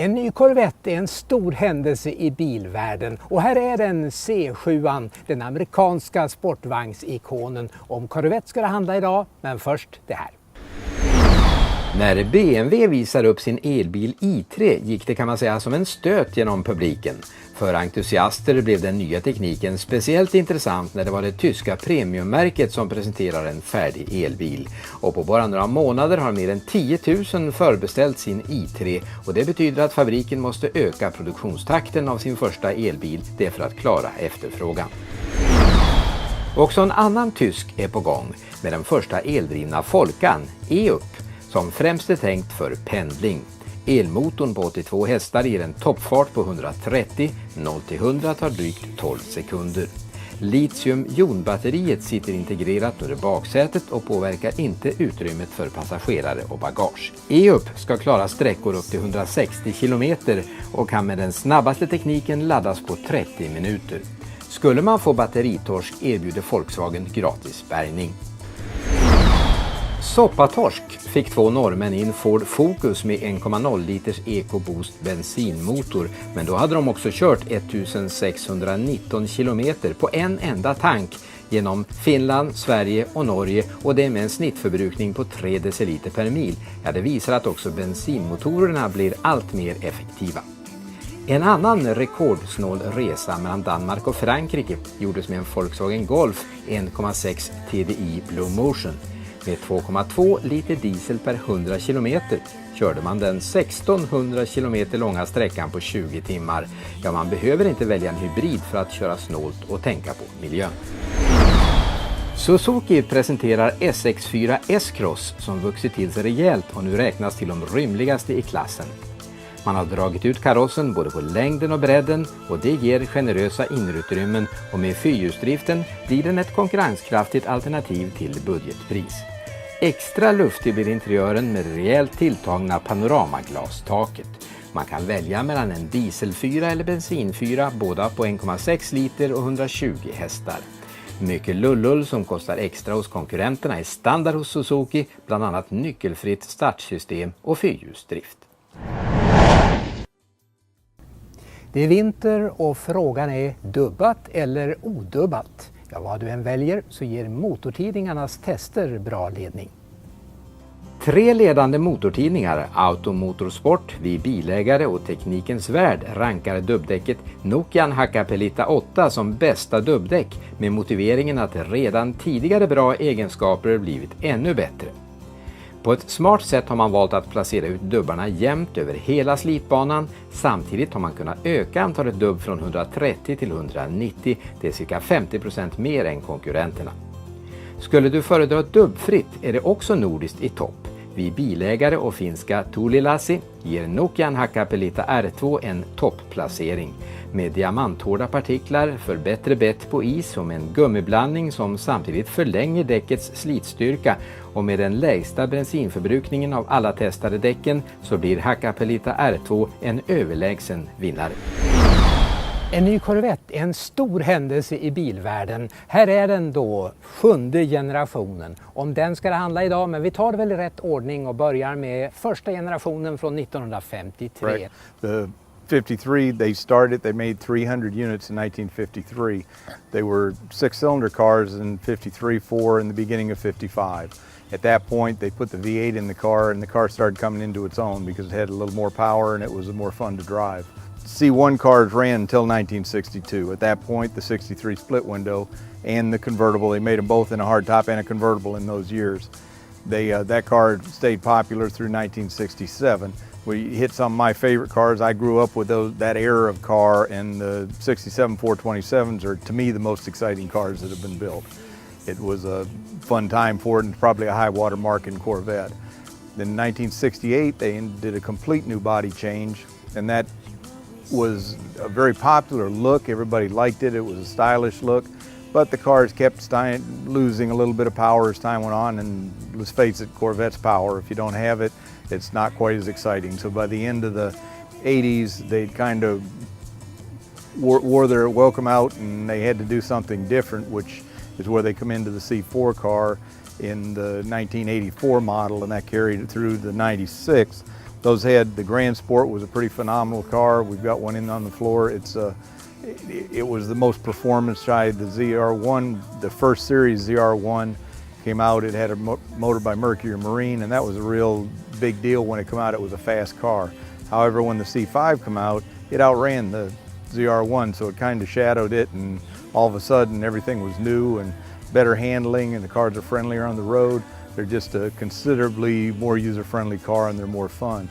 En ny Corvette är en stor händelse i bilvärlden och här är den C7, den amerikanska sportvagnsikonen. Om Corvette ska det handla idag, men först det här. När BMW visar upp sin elbil i3 gick det, kan man säga, som en stöt genom publiken. För entusiaster blev den nya tekniken speciellt intressant när det var det tyska premiummärket som presenterar en färdig elbil. Och på bara några månader har mer än 10 000 förbeställt sin i3 och det betyder att fabriken måste öka produktionstakten av sin första elbil, det för att klara efterfrågan. Också en annan tysk är på gång med den första eldrivna Folkan, Eup, som främst är tänkt för pendling. Elmotorn på 82 hästar ger en toppfart på 130, 0-100 tar drygt 12 sekunder. Litium-jonbatteriet sitter integrerat under baksätet och påverkar inte utrymmet för passagerare och bagage. Eup ska klara sträckor upp till 160 km och kan med den snabbaste tekniken laddas på 30 minuter. Skulle man få batteritorsk erbjuder Volkswagen gratis bärgning. Soppatorsk fick två norrmän in Ford Focus med 1,0 liters EcoBoost bensinmotor, men då hade de också kört 1619 kilometer på en enda tank genom Finland, Sverige och Norge, och det med en snittförbrukning på 3 deciliter per mil. Ja, det visar att också bensinmotorerna blir allt mer effektiva. En annan rekordsnål resa mellan Danmark och Frankrike gjordes med en Volkswagen Golf 1,6 TDI Blue Motion. Med 2,2 liter diesel per 100 km körde man den 1600 km långa sträckan på 20 timmar. Ja, man behöver inte välja en hybrid för att köra snålt och tänka på miljön. Suzuki presenterar SX4 S-Cross som vuxit till sig rejält och nu räknas till de rymligaste i klassen. Man har dragit ut karossen både på längden och bredden och det ger generösa innerutrymmen, och med fyrhjulsdriften blir den ett konkurrenskraftigt alternativ till budgetpris. Extra luftig blir interiören med rejält tilltagna panoramaglastaket. Man kan välja mellan en dieselfyra eller bensinfyra, båda på 1,6 liter och 120 hästar. Mycket lullull som kostar extra hos konkurrenterna är standard hos Suzuki, bland annat nyckelfritt startsystem och fyrhjulsdrift. Det är vinter och frågan är dubbat eller odubbat. Ja, vad du än väljer så ger motortidningarnas tester bra ledning. 3 ledande motortidningar, Automotorsport, Vi bilägare och Teknikens Värld, rankar dubbdäcket Nokian Hakkapeliitta 8 som bästa dubbdäck med motiveringen att redan tidigare bra egenskaper blivit ännu bättre. På ett smart sätt har man valt att placera ut dubbarna jämnt över hela slitbanan. Samtidigt har man kunnat öka antalet dubb från 130 till 190. Det är cirka 50% mer än konkurrenterna. Skulle du föredra dubbfritt är det också nordiskt i topp. Vi bilägare och finska Tuulilassi ger Nokian Hakkapeliitta R2 en toppplacering. Med diamanthårda partiklar för bättre bett på is och med en gummiblandning som samtidigt förlänger däckets slitstyrka, och med den lägsta bensinförbrukningen av alla testade däcken så blir Hakkapeliitta R2 en överlägsen vinnare. En ny Corvette är en stor händelse i bilvärlden. Här är den då, 7:e generationen. Om den ska det handla idag, men vi tar det väl i rätt ordning och börjar med första generationen från 1953. Right. The 53, they made 300 units in 1953. They were 6-cylinder cars in 53, 4 in the beginning of 55. At that point, they put the V8 in the car, and the car started coming into its own because it had a little more power and it was more fun to drive. C1 cars ran until 1962. At that point, the 63 split window and the convertible, they made them both in a hardtop and a convertible in those years. That car stayed popular through 1967. We hit some of my favorite cars. I grew up with that era of car, and the 67 427s are, to me, the most exciting cars that have been built. It was a fun time for it, and probably a high water mark in Corvette. Then in 1968, they did a complete new body change, and that was a very popular look. Everybody liked it. It was a stylish look, but the cars kept losing a little bit of power as time went on, and let's face it, Corvette's power, if you don't have it, it's not quite as exciting. So by the end of the 80s, they kind of wore their welcome out, and they had to do something different, which is where they come into the C4 car in the 1984 model, and that carried it through the 96. Those had, the Grand Sport was a pretty phenomenal car. We've got one in on the floor. It was the most performance side. The ZR1, the first series ZR1 came out. It had a motor by Mercury Marine, and that was a real big deal when it came out. It was a fast car. However, when the C5 came out, it outran the ZR1, so it kind of shadowed it, and all of a sudden everything was new and better handling, and the cars are friendlier on the road. They're just a considerably more user-friendly car, and they're more fun.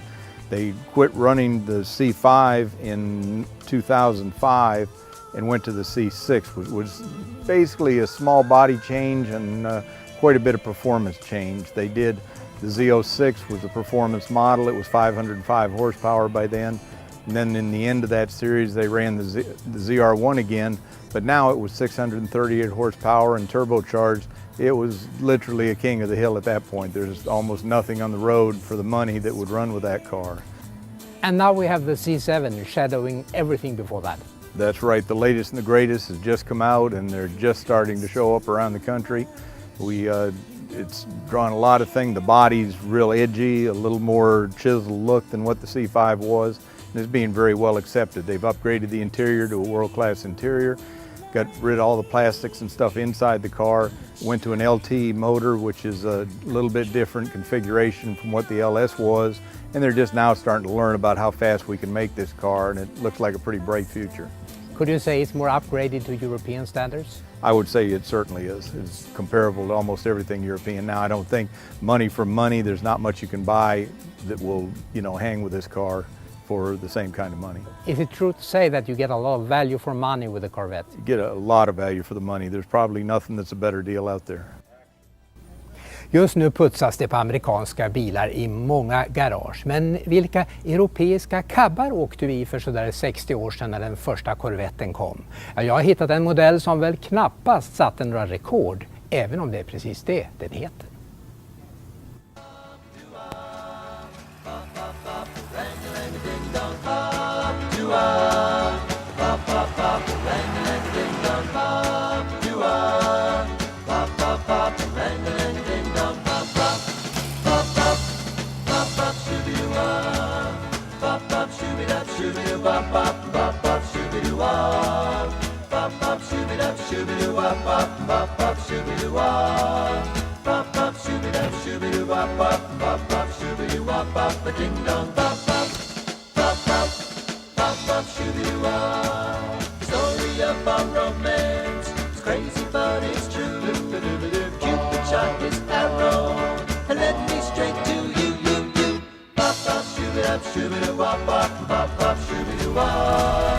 They quit running the C5 in 2005 and went to the C6, which was basically a small body change and quite a bit of performance change. They did, the Z06 was a performance model. It was 505 horsepower by then. And then in the end of that series, they ran the ZR1 again, but now it was 638 horsepower and turbocharged. It was literally a king of the hill at that point. There's almost nothing on the road for the money that would run with that car. And now we have the C7 shadowing everything before that. That's right, the latest and the greatest has just come out, and they're just starting to show up around the country. It's drawn a lot of things. The body's real edgy, a little more chiseled look than what the C5 was. And it's being very well accepted. They've upgraded the interior to a world-class interior, got rid of all the plastics and stuff inside the car, went to an LT motor, which is a little bit different configuration from what the LS was, and they're just now starting to learn about how fast we can make this car, and it looks like a pretty bright future. Could you say it's more upgraded to European standards? I would say it certainly is. It's comparable to almost everything European. Now, I don't think money for money, there's not much you can buy that will, hang with this car for the same kind of money. Is it true to say that you get a lot of value for money with the Corvette? You get a lot of value for the money. There's probably nothing that's a better deal out there. Just nu putsas det på amerikanska bilar i många garage. Men vilka europeiska cabbar åkte vi i för sådär 60 år sedan när den första Corvetten kom? Ja, jag har hittat en modell som väl knappast satte några rekord, även om det är precis det den heter. Story of our romance, it's crazy but it's true. Cupid shot his arrow and led me straight to you. Bop bop shooby dop shooby doo bop bop bop bop shooby doo bop.